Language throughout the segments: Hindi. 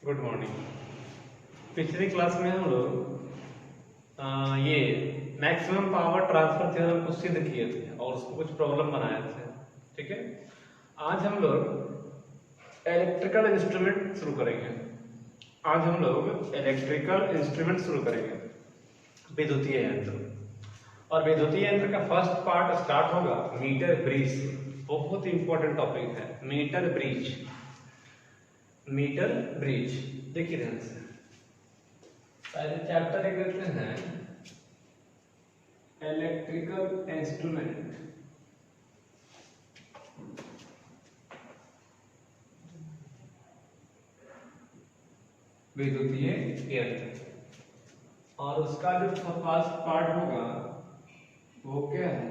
Good morning. पिछली क्लास में हम लोग ये मैक्सिमम पावर ट्रांसफर थ्योरम को सिद्ध किए थे और उसको कुछ प्रॉब्लम बनाए थे। ठीक है, आज हम लोग इलेक्ट्रिकल इंस्ट्रूमेंट शुरू करेंगे। विद्युतीय यंत्र। और विद्युतीय यंत्र का फर्स्ट पार्ट स्टार्ट होगा मीटर ब्रिज से। बहुत इंपॉर्टेंट टॉपिक है मीटर ब्रिज। देखिए ध्यान से, पहले चैप्टर एक देते हैं इलेक्ट्रिकल इंस्ट्रूमेंट। विद्युतीय यंत्र, और उसका जो फर्स्ट पार्ट होगा वो क्या है,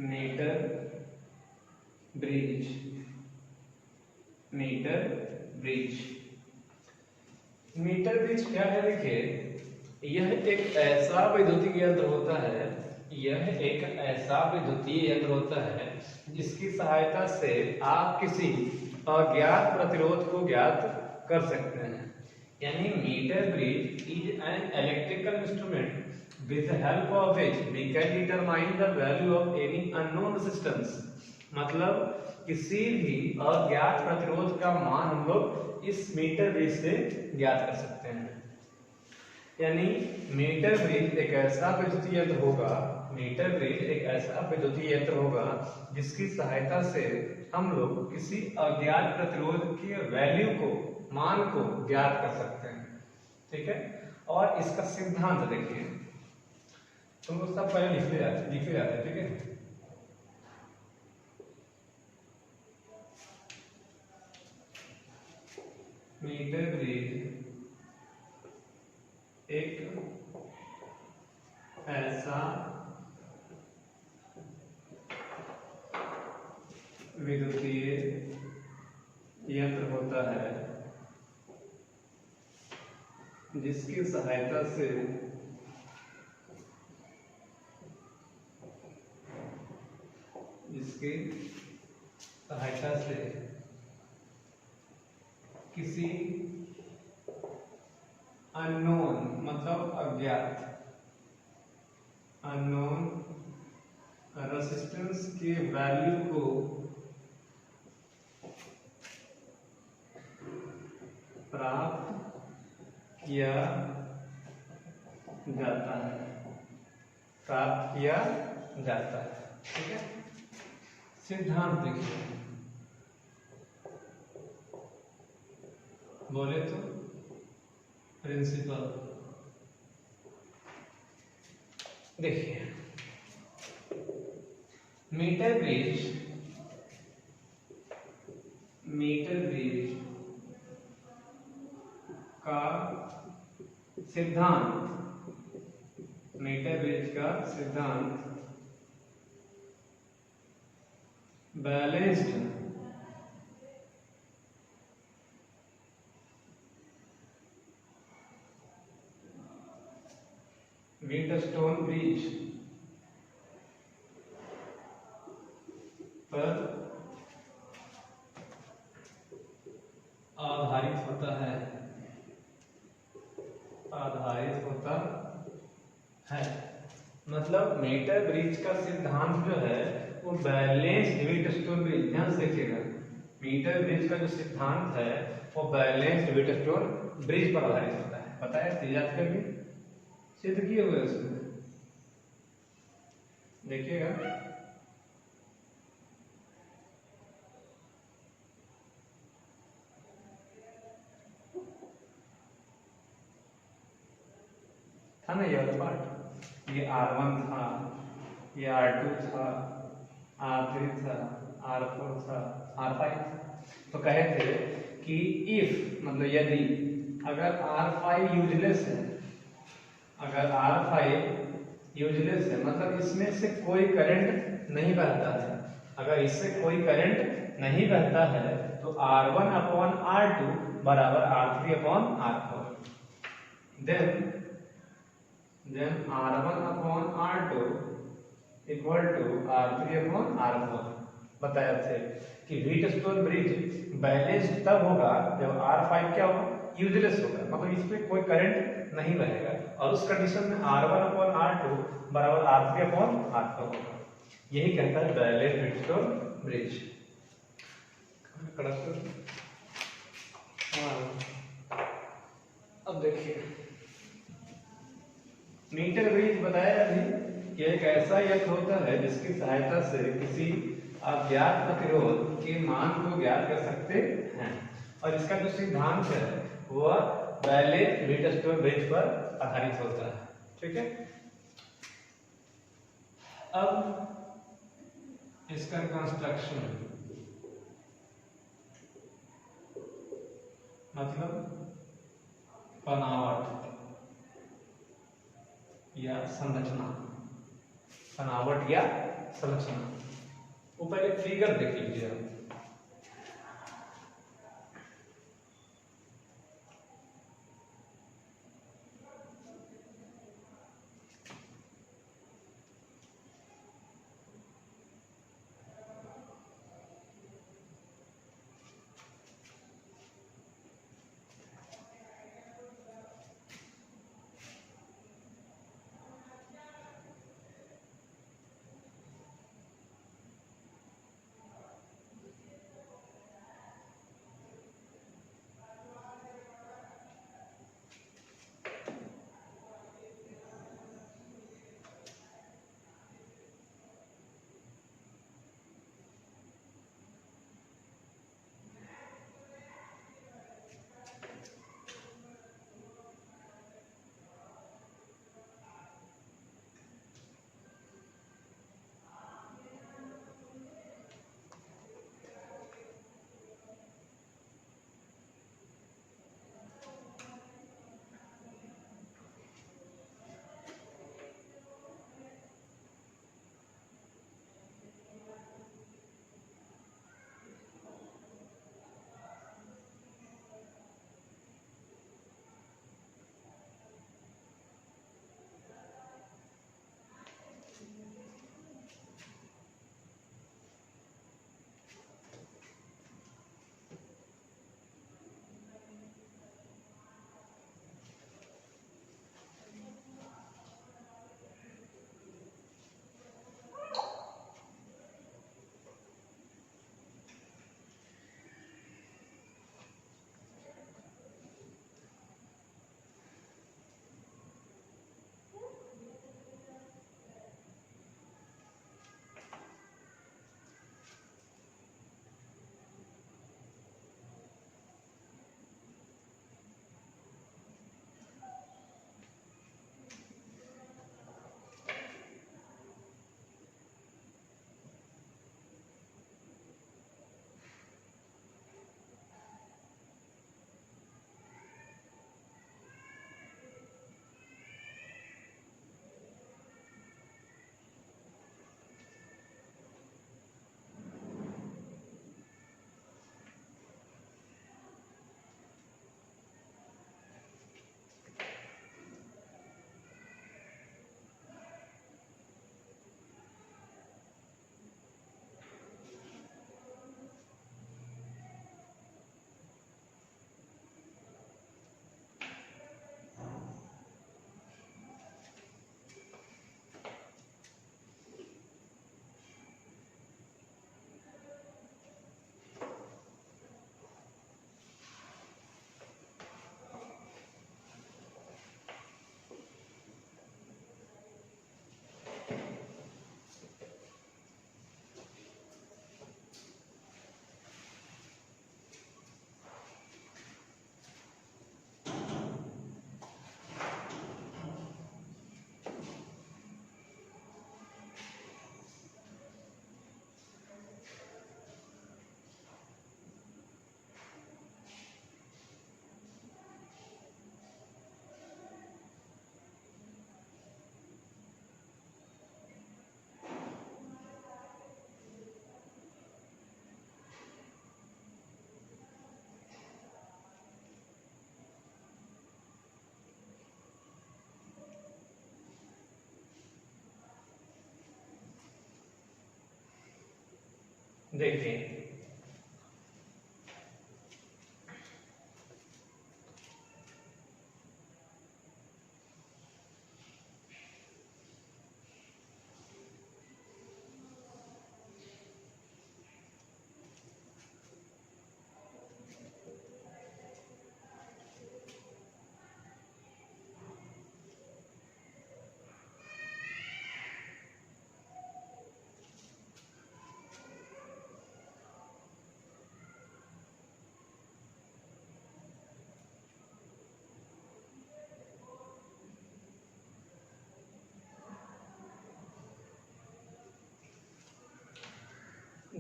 मीटर ब्रिज। मीटर ब्रिज क्या है? देखिए, यह एक ऐसा विद्युतीय यंत्र होता है जिसकी सहायता से आप किसी अज्ञात प्रतिरोध को ज्ञात कर सकते हैं। यानी metre bridge is an electrical instrument with the help of which we can determine the value of any unknown resistance. मतलब किसी भी अज्ञात प्रतिरोध का मान हम लोग इस मीटर ब्रिज से ज्ञात कर सकते हैं। यानी मीटर ब्रिज एक ऐसा विद्युतीय यंत्र होगा जिसकी सहायता से हम लोग किसी अज्ञात प्रतिरोध के वैल्यू को, मान को ज्ञात कर सकते हैं। ठीक है, और इसका सिद्धांत देखिए, तुम लोग सब पहले लिखे जाते। ठीक है, मीटर ब्रिज एक ऐसा विद्युतीय यंत्र होता है जिसकी सहायता से किसी अननोन, मतलब अज्ञात, अननोन रेजिस्टेंस के वैल्यू को प्राप्त किया जाता है। ठीक है, सिद्धांत देखिए, बोले तो प्रिंसिपल। देखिए, मीटर ब्रिज का सिद्धांत बैलेंस्ड व्हीटस्टोन ब्रिज पर आधारित होता है। मतलब मीटर ब्रिज का सिद्धांत जो है वो बैलेंस्ड व्हीटस्टोन ब्रिज, ध्यान से देखिएगा, मीटर ब्रिज का जो सिद्धांत है वो बैलेंस्ड व्हीटस्टोन ब्रिज पर आधारित होता है। पता है, याद करके सिद्ध किए हुए उसमें देखिएगा। था ना ये वाला पार्ट, ये R1 था, ये R2 था, R3 था, R4 था, R5 था। तो कहे थे कि इफ, मतलब यदि, अगर R5 यूजलेस है, मतलब इसमें से कोई करंट नहीं बहता है, अगर इससे कोई करंट नहीं बहता है तो R1/R2 बराबर R3/R4। Then R1/R2 equal to R3/R4 बताया थे। कि व्हीटस्टोन ब्रिज बैलेंस्ड तब होगा जब R5 क्या होगा, यूजलेस होगा, मतलब इस पे कोई करंट नहीं बहेगा, और उस कंडीशन में R1/R2 बराबर R3/R4 होगा। यही कहता है बैलेंस्ड व्हीटस्टोन ब्रिज। अब देखिए मीटर ब्रिज बताया अभी कि एक ऐसा यंत्र होता है जिसकी सहायता से किसी अज्ञात प्रतिरोध के मान को ज्ञात कर सकते हैं, और इसका जो सिद्धांत है वह बैलेंस्ड व्हीटस्टोन ब्रिज पर आधारित होता है। ठीक है, अब इसका कंस्ट्रक्शन मतलब बनावट या संरचना, बनावट या संरचना, वो पहले फिगर देख लीजिए आप। देखिए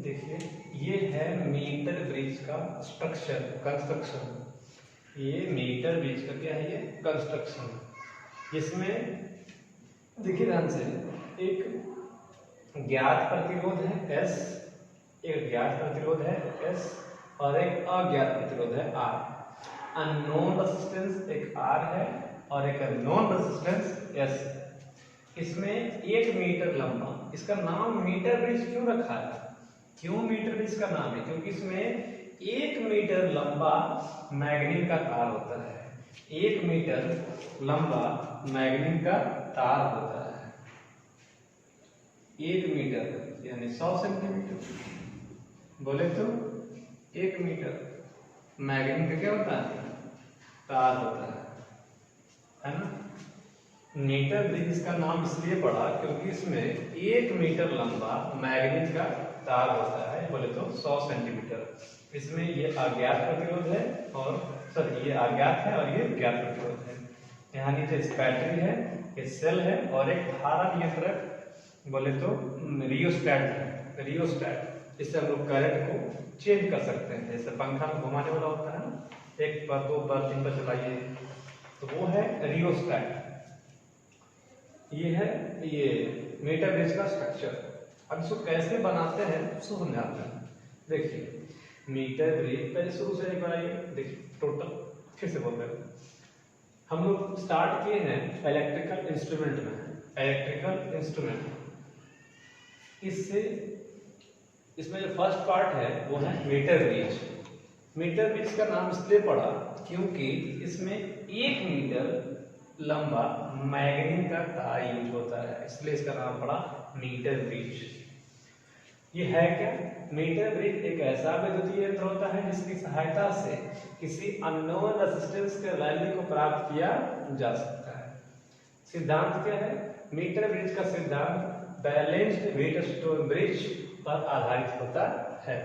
देखिए ये है मीटर ब्रिज का स्ट्रक्चर, कंस्ट्रक्शन। ये मीटर ब्रिज का क्या है, ये कंस्ट्रक्शन। इसमें देखिए ध्यान से, एक ज्ञात प्रतिरोध है S, एक ज्ञात प्रतिरोध है S और एक अज्ञात प्रतिरोध है R। अननोन रेजिस्टेंस एक R है और एक नोन रेजिस्टेंस S। इसमें 1 मीटर लंबा, इसका नाम मीटर ब्रिज क्यों रखा है? क्यों मीटर ब्रिज का नाम है? क्योंकि इसमें 1 मीटर लंबा मैग्नीन का तार होता है। 1 मीटर लंबा मैग्नीन का तार होता है। 1 मीटर यानी 100 सेंटीमीटर, बोले तो 1 मीटर मैग्नीन का क्या होता है, तार होता है ना। मीटर ब्रिज इसका नाम इसलिए पड़ा क्योंकि इसमें 1 मीटर लंबा मैग्नीन का तार होता है, बोले तो 100 सेंटीमीटर। इसमें ये अज्ञात प्रतिरोध है और सॉरी ये अज्ञात है और ये ज्ञात प्रतिरोध है। यहाँ नीचे बैटरी है, ये सेल है और एक धारा नियंत्रक बोले तो रियोस्टैट है। रियोस्टैट, इससे हम लोग करंट को चेंज कर सकते हैं। जैसे पंखा में घुमाने वाला होता है ना, 1 पर 2 पर 3 पर चलाइए, तो वो है रियोस्टैट। ये है ये मीटर ब्रिज का स्ट्रक्चर। अब इसको कैसे बनाते हैं उसको समझाते हैं। देखिए मीटर ब्रिज पहले शुरू से एक बार आइए, देखिए टोटल फिर से बोलते हैं। हम लोग स्टार्ट किए हैं इलेक्ट्रिकल इंस्ट्रूमेंट में। इलेक्ट्रिकल इंस्ट्रूमेंट, इससे इसमें जो फर्स्ट पार्ट है वो है मीटर ब्रिज। मीटर ब्रिज का नाम इसलिए पड़ा क्योंकि इसमें 1 मीटर लंबा मैग्नीन का तार यूज होता है, इसलिए इसका नाम पड़ा मीटर ब्रिज। ये है क्या? मीटर ब्रिज एक ऐसा विद्युतीय यंत्र होता है जिसकी सहायता से किसी अननोन रेजिस्टेंस के वैल्यू को प्राप्त किया जा सकता है। सिद्धांत क्या है? मीटर ब्रिज का सिद्धांत बैलेंस्ड व्हीटस्टोन ब्रिज पर आधारित होता है।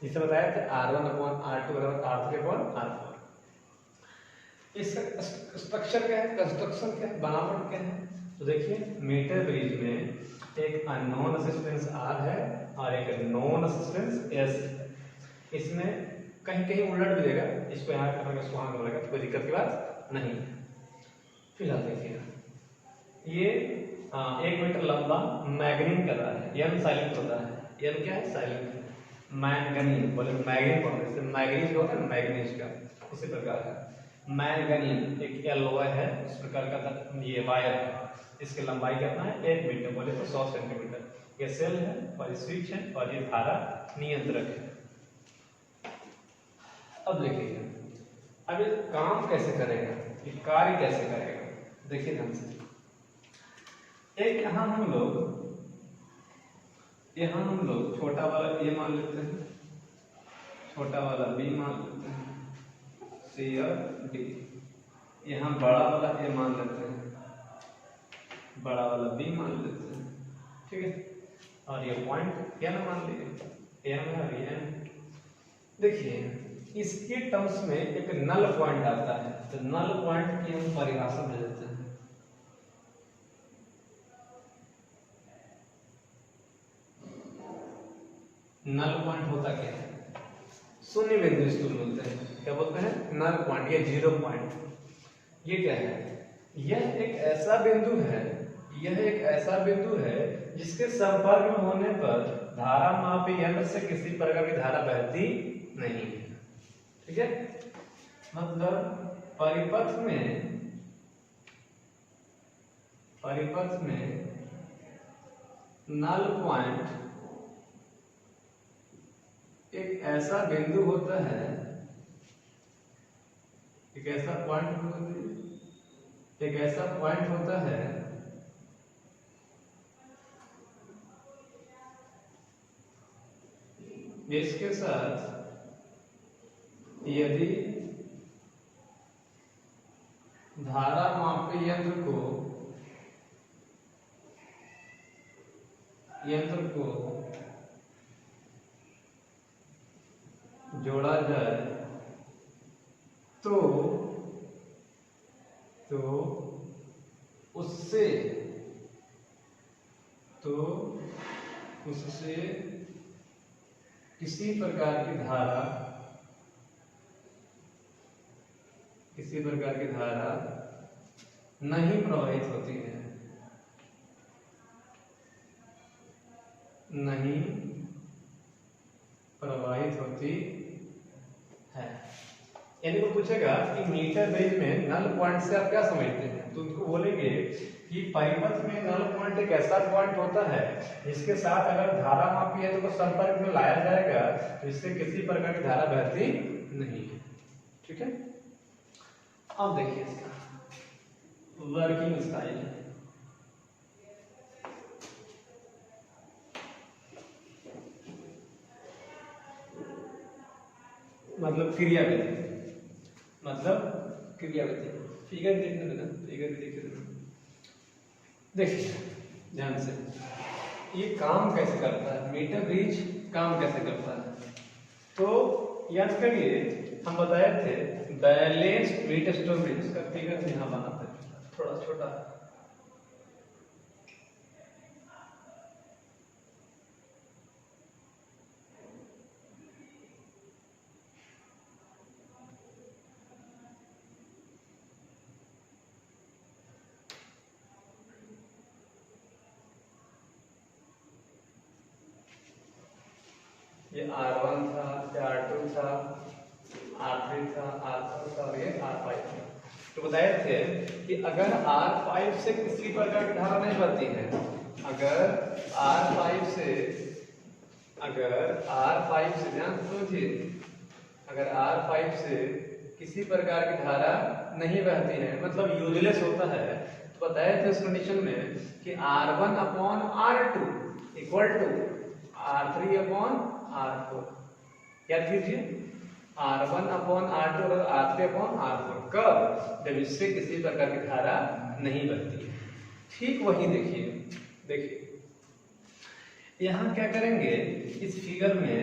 जिसे बताया था R1/R2/R3/R4। इस स्ट्रक्चर क्या है, कंस्ट्रक्शन क्या है, बनावट क्या है? तो देखिए मीटर ब्रिज में एक अननोन रेजिस्टेंस R है और एक नोन रेजिस्टेंस S। इसमें कहीं कहीं उलट भी देगा, इसको यहाँ करेंगे इसको वहाँ करेंगे, तो कोई दिक्कत की बात नहीं है। फिलहाल देखिए ये 1 मीटर लंबा मैग्नीन का तार है। N साइलेंट होता है। N क्या है? साइलेंट है। मैंगनीज, बोले मैग्नीन कौन है? मैग्नीज होता है मैग्नीज का, इसी प्रकार है। मैंगनीज एक एलॉय है, इस प्रकार का ये वायर है। इसकी लंबाई कितना है? 1 मीटर, बोले तो 100 सेंटीमीटर। ये सेल है और ये स्विच है और ये धारा नियंत्रक है। अब देखिए अब ये काम कैसे करेगा, ये कार्य कैसे करेगा, देखिए ध्यान से। एक यहाँ हम लोग छोटा वाला ए मान लेते हैं, छोटा वाला बी मान लेते हैं, सी और डी। यहाँ बड़ा वाला ए मान लेते हैं, बड़ा वाला बी मान लेते हैं, ठीक है। और ये पॉइंट एन मान लीजिए, एन है और एन। देखिए इसके टर्म्स में एक नल पॉइंट आता है, तो नल पॉइंट की हम परिभाषा दे देते हैं। नल पॉइंट होता क्या है? शून्य बिंदु इसको बोलते हैं। क्या बोलते हैं? नल पॉइंट या 0 पॉइंट। ये क्या है? यह एक ऐसा बिंदु है, यह एक ऐसा बिंदु है जिसके संपर्क में होने पर धारा मापी यंत्र से किसी प्रकार की धारा बहती नहीं है, ठीक है। मतलब परिपथ में नल पॉइंट एक ऐसा बिंदु होता है, एक ऐसा पॉइंट होता है जिसके साथ यदि धारा मापी यंत्र को जोड़ा जाए तो उससे किसी प्रकार की धारा नहीं प्रवाहित होती है, नहीं प्रवाहित होती है। यानी वो पूछेगा कि मीटर ब्रिज में नल पॉइंट से आप क्या समझते हैं, तो उनको बोलेंगे कि परिपथ में नल पॉइंट एक ऐसा पॉइंट होता है जिसके साथ अगर धारा मापी है तो वो संपर्क में लाया जाएगा, जिससे किसी प्रकार की धारा बहती नहीं है। ठीक है, अब देखिए इसका वर्किंग स्टाइल। मतलब क्रियाविधि, फिगर देखने देना, फिगर भी देखने देना। देखिए ध्यान से, ये काम कैसे करता है, मीटर ब्रिज काम कैसे करता है। तो याद करिए हम बताए थे बैलेंस्ड व्हीटस्टोन ब्रिज का फिगर यहाँ बनाते हैं, थोड़ा छोटा। ये R1 था, ये R2 था, R3 था, R4 था और ये R5 था। तो बताए थे कि अगर R5 से किसी प्रकार की धारा नहीं बहती है, अगर R5 से ध्यान समझिए, अगर R5 से किसी प्रकार की धारा नहीं बहती है, मतलब यूजलेस होता है, तो बताए थे उस कंडीशन में कि R1 upon R2 equal to R3 upon R4। क्या कीजिए, R1 अपॉन R2 और R3 अपॉन R4 कब, जब इससे किसी प्रकार की धारा नहीं बहती है। ठीक वही देखिए यहाँ क्या करेंगे, इस फिगर में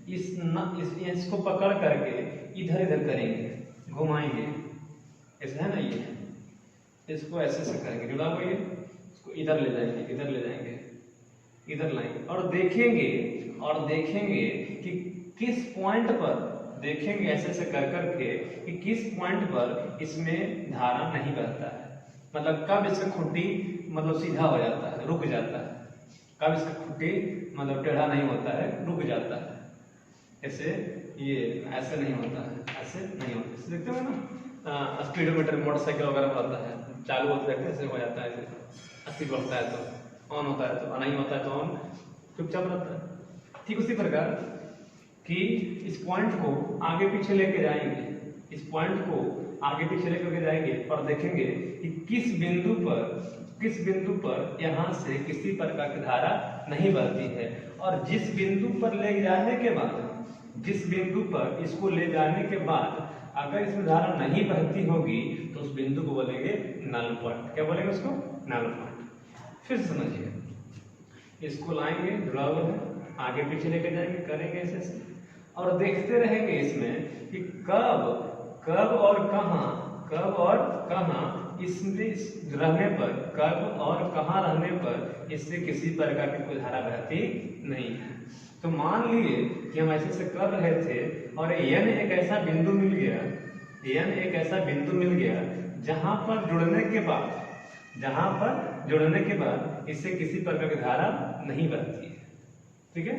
इसको पकड़ करके इधर इधर करेंगे, घुमाएंगे, ऐसा है ना, ये इसको ऐसे से करेंगे, जुड़ा हुआ ये, इसको इधर ले जाएंगे, इधर लाएंगे और देखेंगे कि किस पॉइंट पर, देखेंगे ऐसे कर करके कि किस पॉइंट पर इसमें धारा नहीं बहता है, मतलब कब इसका खुट्टी मतलब सीधा हो जाता है, रुक जाता है, कब इसका खुट्टी मतलब टेढ़ा नहीं होता है, रुक जाता है। ऐसे ये ऐसे नहीं होता है, ऐसे नहीं होता है, देखते हो ना स्पीडोमीटर मोटरसाइकिल वगैरह में होता है, चालू होता है ऐसे हो जाता है, 80 बढ़ता है तो ऑन होता है, तो नहीं होता है तो ऑन चुपचाप रहता है। ठीक उसी प्रकार कि इस पॉइंट को आगे पीछे लेके जाएंगे, और देखेंगे कि किस बिंदु पर यहाँ से किसी प्रकार की धारा नहीं बहती है, और जिस बिंदु पर ले जाने के बाद, जिस बिंदु पर इसको ले जाने के बाद अगर इसमें धारा नहीं बहती होगी तो उस बिंदु को बोलेंगे नल पॉइंट। क्या बोलेंगे उसको, नल पॉइंट। फिर समझिए, इसको लाएंगे, जुड़ा हुआ है, आगे पीछे लेके जाएंगे, करेंगे ऐसे और देखते रहेंगे इसमें कि कब और कहां इसमें रहने पर, कब और कहां रहने पर इससे किसी प्रकार की कोई धारा बहती नहीं है। तो मान लिए कि हम ऐसे कर रहे थे और n एक ऐसा बिंदु मिल गया जहां पर जुड़ने के बाद इससे किसी प्रकार की धारा नहीं बहती है। ठीक है,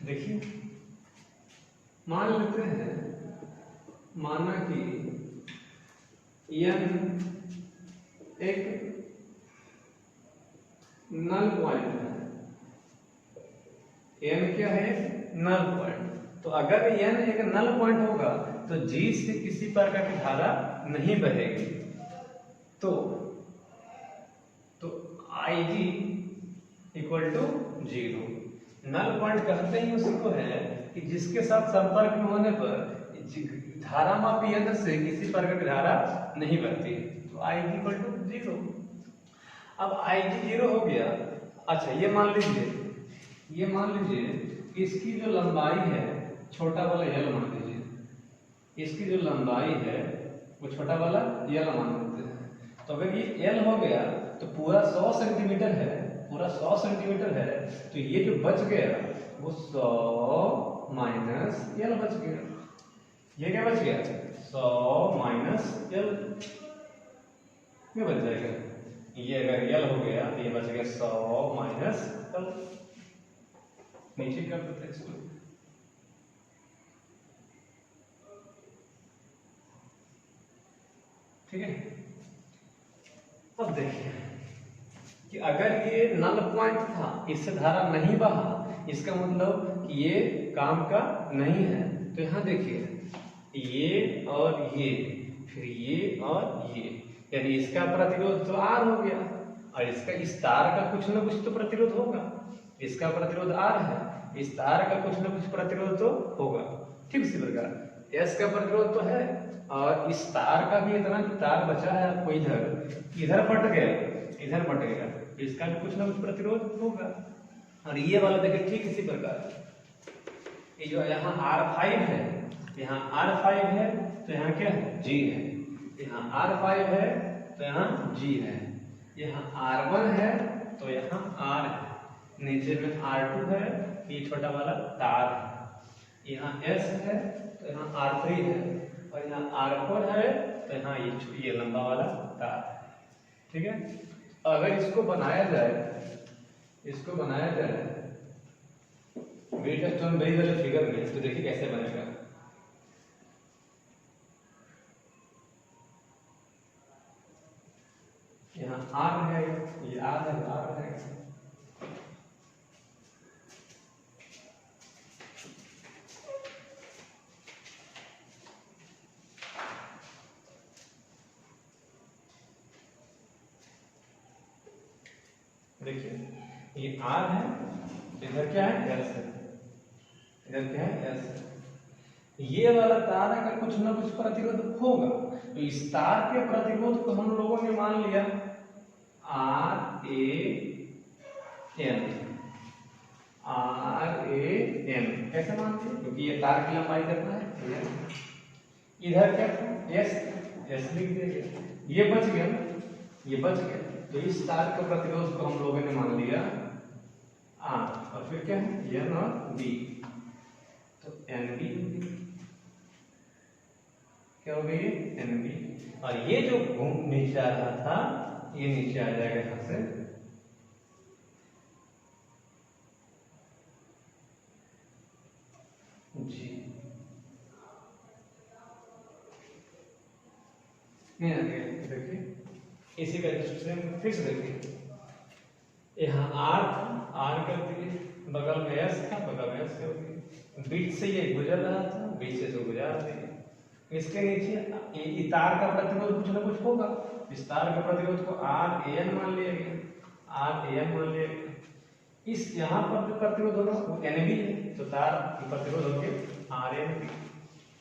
देखिए मान लेते हैं, माना कि n एक नल पॉइंट है, n क्या है, नल पॉइंट। तो अगर n एक नल पॉइंट होगा तो G से किसी प्रकार की धारा नहीं बहेगी, तो IG equal to 0। Null point कहते ही उसी को है कि जिसके साथ संपर्क में होने पर धारा मापी यंत्र से किसी प्रकार की धारा नहीं बहती, तो IG इक्वल टू 0। अब IG 0 हो गया। अच्छा ये मान लीजिए इसकी जो लंबाई है, छोटा वाला L मान लीजिए, इसकी जो लंबाई है वो छोटा वाला L मान लेते हैं। तो अगर ये L हो गया तो पूरा 100 सेंटीमीटर है, पूरा 100 सेंटीमीटर है, तो ये जो बच गया वो 100 माइनस एल बच गया। ये क्या बच गया? 100 माइनस एल, ये बच जाएगा। ये अगर एल हो गया तो ये बच गया 100 माइनस एल। नीचे कर देते हैं इसको। ठीक है, अब देखिए कि अगर ये नल पॉइंट था, इससे धारा नहीं बहा, इसका मतलब कि ये काम का नहीं है। तो यहाँ देखिए ये और ये, फिर ये और ये, यानी इसका प्रतिरोध तो R हो गया और इसका इस तार का कुछ ना कुछ तो प्रतिरोध होगा। इसका प्रतिरोध R है, इस तार का कुछ ना कुछ प्रतिरोध तो होगा। ठीक इसी प्रकार S का प्रतिरोध तो है और इस तार का भी इतना जो तार बचा है आपको इधर फट गया, इधर फट गया, इसका भी कुछ ना कुछ प्रतिरोध होगा। और ये वाला देखिए ठीक इसी प्रकार, ये जो यहाँ R5 है, यहाँ R5 है तो यहाँ क्या है? G है। यहाँ R5 है तो यहाँ G है। यहाँ R1 है तो यहाँ R है। नीचे में R2 है, ये छोटा वाला तार है। यहाँ S है तो यहाँ R3 है और यहाँ R4 है तो यहाँ ये लंबा वाला तार है। ठीक है, अगर इसको बनाया जाए, व्हीटस्टोन ब्रिज वाले फिगर में, तो देखिए कैसे बनेगा। यहाँ R है, ये R है। देखिए ये R है, इधर क्या है? S है। इधर क्या है? S है। ये वाला तार अगर कुछ ना कुछ प्रतिरोध होगा तो इस तार के प्रतिरोध को हम लोगों ने मान लिया RAN। कैसे मानते हैं? क्योंकि ये तार की लंबाई कितना है? इधर क्या था? S लिख देंगे। ये बच गया, तो इस तार के प्रतिरोध को हम लोगों ने मान लिया R, और फिर क्या है? N और B, तो NB क्या हो गई? NB। और ये जो घूम नीचे आ रहा था, ये नीचे आ जाएगा यहां से, जी नहीं आ गया। देखिए इसी का फिर से देखिए, यहाँ R कर दिए, बगल में S था, बगल में S कर दिए, बीच से ये गुजर रहा था, बीच से तो गुजार दिए। इसके नीचे ये तार का प्रतिरोध कुछ ना कुछ होगा, इस तार के प्रतिरोध को RAN मान लिया गया। इस यहाँ पर जो प्रतिरोध होगा वो NB है, तो तार की प्रतिरोध होगी RNB।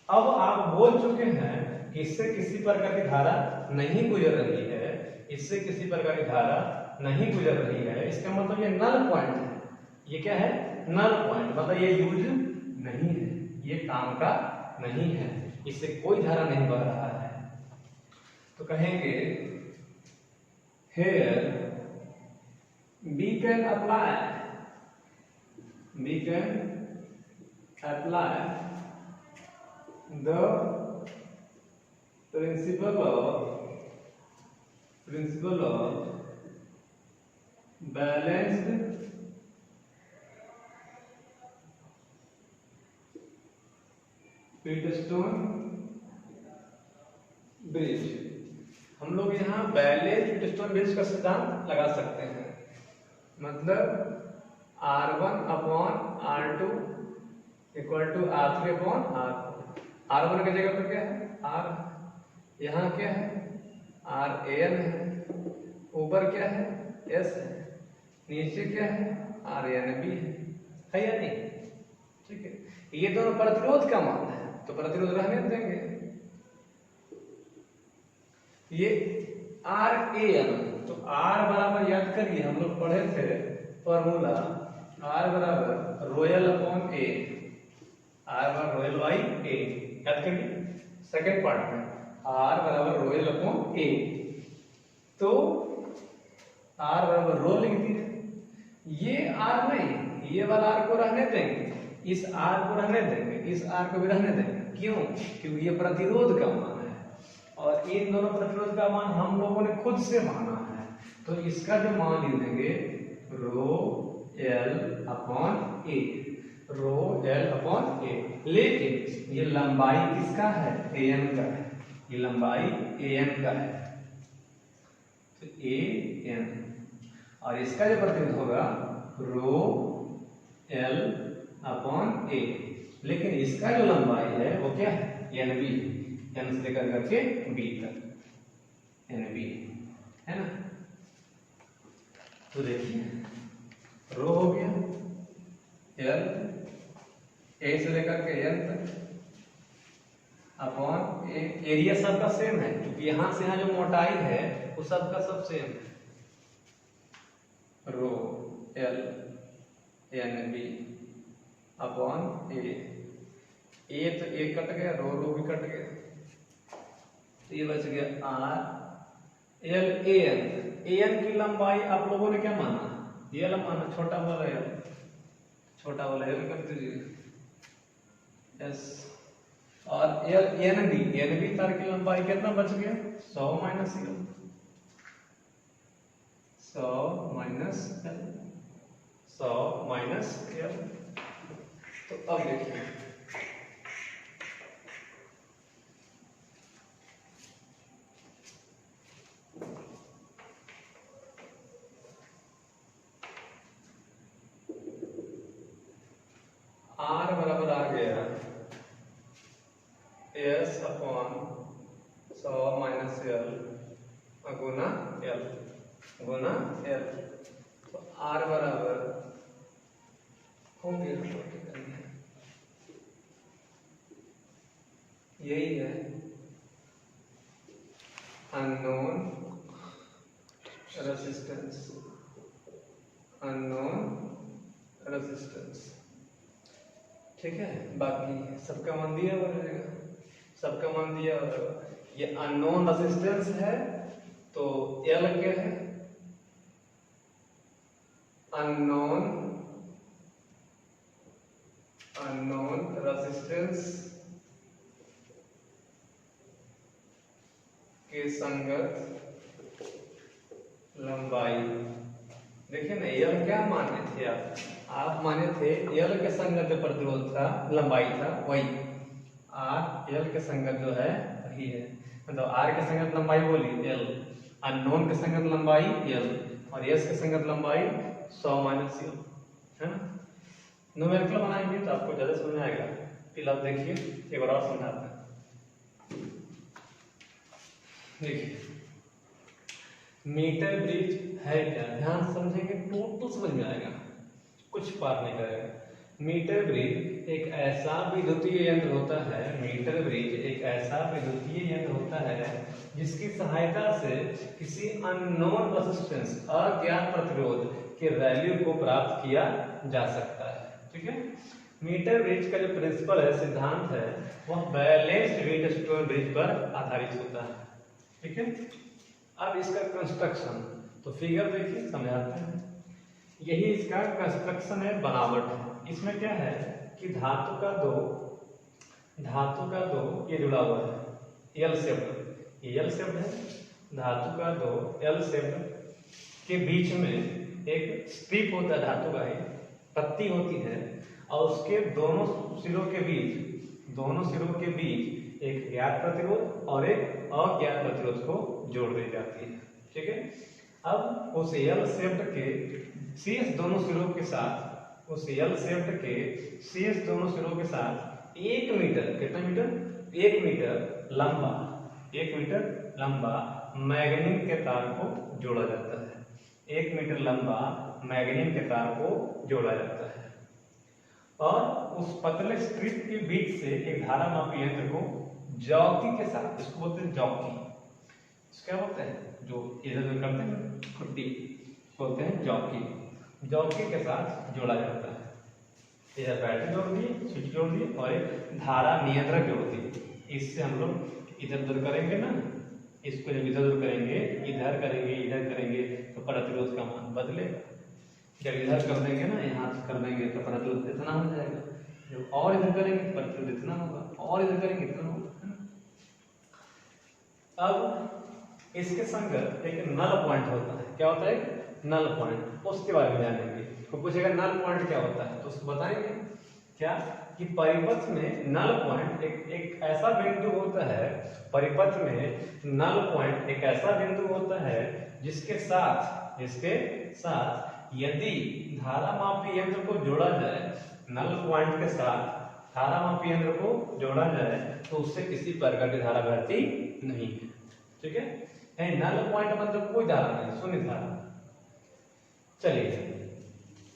अब आप बोल चुके हैं कि इससे किसी प्रकार की धारा नहीं गुजर रही है, गुजर रही है, इसका मतलब ये नल पॉइंट है। ये क्या है? नल पॉइंट, मतलब ये यूज नहीं है, ये काम का नहीं है, इससे कोई धारा नहीं बह रहा है। तो कहेंगे here we can apply the principle of balanced Wheatstone bridge. हम लोग यहाँ बैलेंस व्हीटस्टोन ब्रिज का सिद्धांत लगा सकते हैं, मतलब R1/R2 equal to R3/R4। R1 की जगह पर क्या है? R, यहाँ क्या है? RAN है, ऊपर क्या है? S है, नीचे क्या है? RNB है या नहीं? ठीक है, ये दोनों प्रतिरोध का मान है, तो प्रतिरोध रहने देंगे। ये RAN, तो R बराबर याद करिए, हम लोग पढ़े थे फॉर्मूला, R बराबर ρL/A, R बराबर ρL बाई A, याद करिए सेकेंड पार्ट में, R बराबर ρL/A, तो R बराबर रो लिख दिए, ये आर नहीं, ये वाला आर को रहने देंगे, इस आर को रहने देंगे, इस आर को भी रहने देंगे। क्यों? क्योंकि ये प्रतिरोध का मान है और इन दोनों प्रतिरोध का मान हम लोगों ने खुद से माना है, तो इसका जो मान लिख देंगे रो एल अपॉन ए, रो एल अपॉन ए। लेकिन ये लंबाई किसका है? ए एन का है, ये लंबाई ए एन का है, तो ए एन, और इसका जो प्रतिरोध होगा रो एल अपॉन ए। लेकिन इसका जो लंबाई है वो क्या है? एन बी, एन से लेकर करके बी तक, एन बी है ना। तो देखिए रो हो गया, एल ए से लेकर के एन तक अपॉन ए, एरिया सबका सेम है क्योंकि यहां से यहां जो मोटाई है वो सबका सब सेम है, rho L N B upon A तो ए कट गया, रो रो भी कट गया, तो ये बच गया R L A N. A N की लंबाई आप लोगों ने क्या माना? ये माना, छोटा वाला एल, छोटा वाला एल कर दीजिए यस। और एल एन बी तार की लंबाई कितना बच गया? 100 minus L, 100 minus L, 100 minus L. तो अब देखिए आर बराबर आ गया एस अपॉन 100 माइनस एल गुना एल, गुना एल। तो आर बराबर हो गया, यही है अननोन रेजिस्टेंस, अननोन रेजिस्टेंस। ठीक है, बाकी सबका मान दिया हो जाएगा, सबका मान दिया हो जाएगा। ये अननोन रेजिस्टेंस है तो एल क्या है? अननोन, अननोन रेजिस्टेंस के संगत लंबाई। देखिए ना, एल क्या माने थे आप माने थे एल के संगत जो प्रतिरोध था, लंबाई था, वही आर एल के संगत जो है वही है। मतलब आर के संगत लंबाई बोली एल, अननोन के संगत लंबाई एल और एस के संगत लंबाई 100 माइनस एल, है ना। न्यूमेरिकल बनाएंगे तो आपको ज्यादा समझ में आएगा। फिर आप देखिए एक बार और समझाते हैं। देखिए मीटर ब्रिज है क्या, ध्यान समझेंगे, टोटल समझ में आएगा, कुछ पार नहीं करेगा। मीटर ब्रिज एक ऐसा विद्युतीय यंत्र होता है, मीटर ब्रिज एक ऐसा विद्युतीय यंत्र होता है जिसकी सहायता से किसी अननोन रेजिस्टेंस, अज्ञात प्रतिरोध के वैल्यू को प्राप्त किया जा सकता है। ठीक है, मीटर ब्रिज का जो प्रिंसिपल है, सिद्धांत है, वह बैलेंस्ड व्हीटस्टोन ब्रिज पर आधारित होता है। ठीक है, अब इसका कंस्ट्रक्शन तो फिगर देखिए, समझाते हैं। यही इसका कंस्ट्रक्शन है, बनावट है। इसमें क्या है कि धातु का दो ये जुड़ा हुआ है, एल शेप्ड, ये एल शेप्ड है, धातु का दो एल शेप्ड के बीच में एक स्ट्रिप होता है, धातु का ही पत्ती होती है, और उसके दोनों सिरों के बीच एक ज्ञात प्रतिरोध और एक अज्ञात प्रतिरोध को जोड़ दी जाती है। ठीक है, अब उस एल शेप्ड के शीर्ष दोनों सिरों के साथ, उस एल शेप्ड के शीर्ष दोनों सिरों के साथ 1 मीटर, कितना मीटर? 1 मीटर लंबा, 1 मीटर लंबा मैग्नीशियम के तार को जोड़ा जाता है। 1 मीटर लंबा मैग्नीशियम के तार को जोड़ा जाता है और उस पतले स्ट्रिप के बीच से एक धारा मापी यंत्र को जॉकी के साथ, इसको बोलते हैं जॉकी, क्या बोलते हैं जो इधर उधर करते हैं खुट्टी, बोलते हैं जॉकी, जॉकी के साथ जोड़ा जाता है। इधर बैटरी जोड़ दी, स्विच जोड़ दी और एक धारा नियंत्रक जोड़ दी। इससे हम लोग इधर उधर करेंगे ना, इसको जब इधर उधर करेंगे, इधर करेंगे, इधर करेंगे, तो प्रतिरोध का मान बदलेगा। जब इधर कर देंगे ना, यहाँ कर देंगे तो प्रतिरोध इतना हो जाएगा, जब और इधर करेंगे प्रतिरोध इतना होगा, और इधर करेंगे इतना होगा, है ना। अब इसके संगत एक नल पॉइंट होता है। क्या होता है? Null point. उसके बारे में जानेंगे। तो पूछेगा नल पॉइंट क्या होता है, तो उसको बताएंगे क्या कि परिपथ में नल पॉइंट एक ऐसा बिंदु होता है, परिपथ में नल पॉइंट एक ऐसा बिंदु होता है जिसके साथ यदि धारामापी यंत्र को जोड़ा जाए, नल पॉइंट के साथ धारामापी यंत्र को जोड़ा जाए तो उससे किसी प्रकार की धारा बहती नहीं है। ठीक है, नल पॉइंट मतलब कोई धारा नहीं, शून्य धारा। चलिए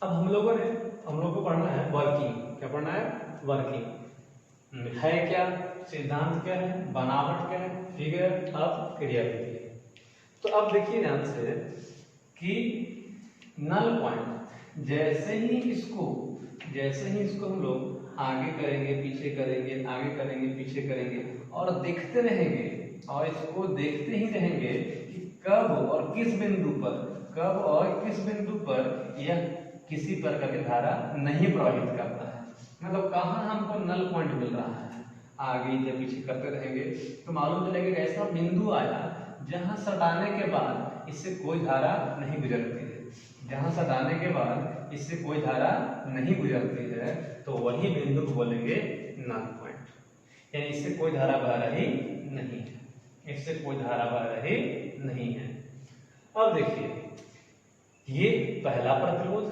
अब हम लोग को पढ़ना है वर्किंग। क्या पढ़ना है? वर्किंग है क्या, सिद्धांत क्या है, बनावट क्या है, फिगर, अब क्रियाविधि। तो अब देखिए ध्यान से कि नल पॉइंट जैसे ही इसको हम लोग आगे करेंगे पीछे करेंगे, आगे करेंगे पीछे करेंगे और देखते रहेंगे, और इसको देखते ही रहेंगे कि कब और किस बिंदु पर यह किसी प्रकार की धारा नहीं प्रवाहित करता है। मतलब कहाँ हमको नल पॉइंट मिल रहा है, आगे या पीछे करते रहेंगे तो मालूम चलेगा ऐसा बिंदु आया जहां सटाने के बाद इससे कोई धारा नहीं गुजरती है, जहां सटाने के बाद इससे कोई धारा नहीं गुजरती है, तो वही बिंदु को बोलेंगे नल पॉइंट। यानी इससे कोई धारा बह रही नहीं है, इससे कोई धारा बह रही नहीं है। अब देखिए ये पहला प्रतिरोध,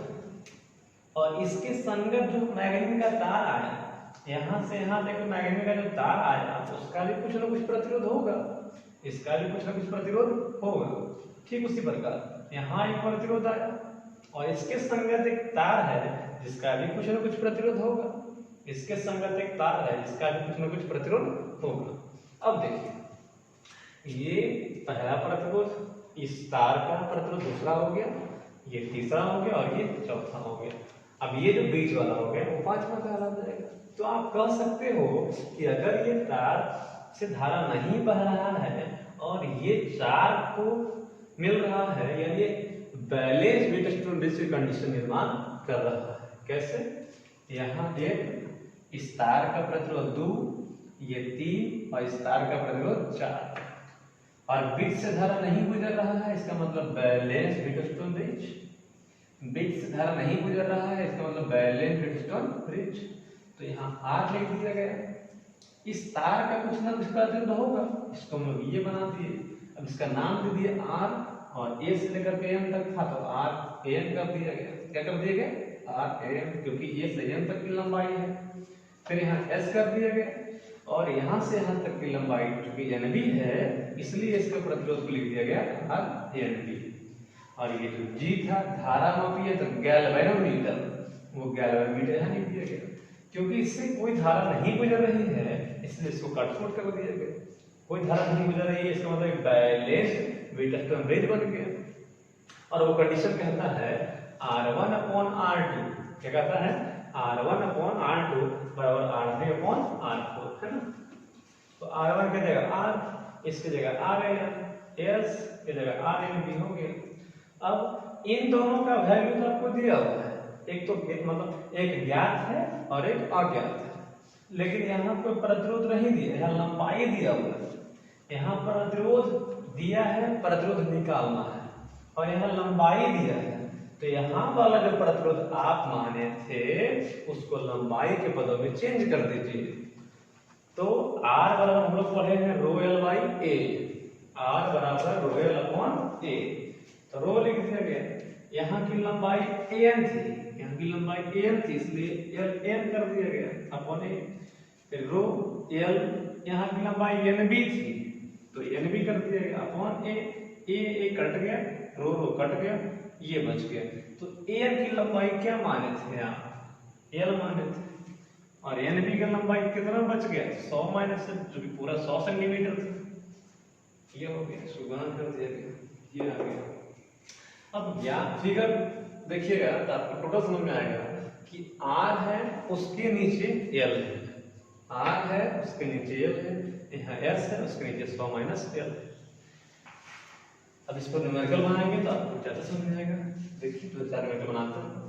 और इसके संगत जो मैग्नेट का तार आया, यहां से यहां तक मैग्नेट का जो तार आया उसका भी कुछ ना कुछ प्रतिरोध होगा, इसका भी कुछ ना कुछ प्रतिरोध होगा। ठीक उसी प्रकार यहाँ एक प्रतिरोध आया और इसके संगत एक तार है जिसका भी कुछ ना कुछ प्रतिरोध होगा, इसके संगत एक तार है जिसका भी कुछ ना कुछ प्रतिरोध होगा। अब देखिए ये पहला प्रतिरोध, इस तार का प्रतिरोध दूसरा हो गया, ये तीसरा हो गया और ये चौथा हो गया। अब ये जो बीच वाला हो गया वो पांचवा कहलाता जाएगा। तो आप कह सकते हो कि अगर ये तार से धारा नहीं बह रहा है और ये चार को मिल रहा है, यानी ये बैलेंस व्हीटस्टोन ब्रिज की कंडीशन निर्माण कर रहा है। कैसे? यहाँ एक इस तार का प्रतिरोध 2, ये 3 और इस तार का प्रतिरोध 4, और बीच से धारा नहीं गुजर रहा है, इसका मतलब बैलेंस व्हीटस्टोन ब्रिज। बीच से धारा नहीं गुजर रहा है, इसका मतलब बैलेंस व्हीटस्टोन ब्रिज। तो यहाँ 8 लिख दिया गया। इस तार का कुछ ना कुछ प्रतिरोध होगा, इसको हम लोग ये बना दिए। अब इसका नाम दे दिए R, और A से लेकर के M तक था तो RAN कर दिया गया। क्या कर दिया गया? RAN, क्योंकि A से M तक की लंबाई है। फिर यहाँ S कर दिया गया, और यहाँ से यहाँ तक की लंबाई चूंकि NB है इसलिए इसके प्रतिरोध को लिख दिया गया RNB। और ये जो G था धारा मापी है तो गैल्वेनोमीटर, वो गैल्वेनोमीटर यहाँ लिख दिया गया। क्योंकि इससे कोई धारा नहीं गुजर रही है इसलिए इसको कट छोड़ कर दिया गया। कोई धारा नहीं गुजर रही है इसका मतलब बैलेंस व्हीटस्टोन ब्रिज बन गया। और वो कंडीशन कहता है R1/R2, क्या कहता है? R1/R2 बराबर R3/R4, है ना। तो R1 की जगह R, इसकी जगह RAN, S की जगह RNB हो गया। अब इन दोनों का वैल्यू तो आपको दिया हुआ है, एक तो मतलब एक ज्ञात है और एक अज्ञात है, लेकिन यहाँ पर प्रतिरोध नहीं दिया, यहाँ लंबाई दिया हुआ है। यहाँ प्रतिरोध दिया है, प्रतिरोध निकालना है, और यहाँ लंबाई दिया है। तो यहाँ वाला जो प्रतिरोध आप माने थे उसको लंबाई के पदों में चेंज कर दीजिए। तो R बराबर हम लोग पढ़े हैं ρL/A, R बराबर ρL/A, तो रो लिख दिया गया। यहाँ की लंबाई AN थी, यहाँ की लंबाई AN थी इसलिए LN कर दिया गया अपॉन A। फिर रो L, यहाँ की लंबाई NB थी तो NB कर दिया गया अपॉन A। A कट गया, रो कट गया, ये बच गया। तो AN की लंबाई क्या माने थे यहाँ? L माने थे, और NB की लंबाई कितना बच गया? 100 माइनस से, जो कि पूरा 100 सेंटीमीटर था। ये हो गया, सुगुणा कर दिया गया, ये आ गया। अब यहाँ फिगर देखिएगा तो आपको टोटल समझ में आएगा कि R है उसके नीचे L है, R है उसके नीचे L है, यहाँ S है उसके नीचे 100 माइनस L। अब इस पर न्यूमेरिकल बनाएंगे तो आपको ज्यादा समझ में आएगा। देखिए 2 4 मिनट बनाते हैं।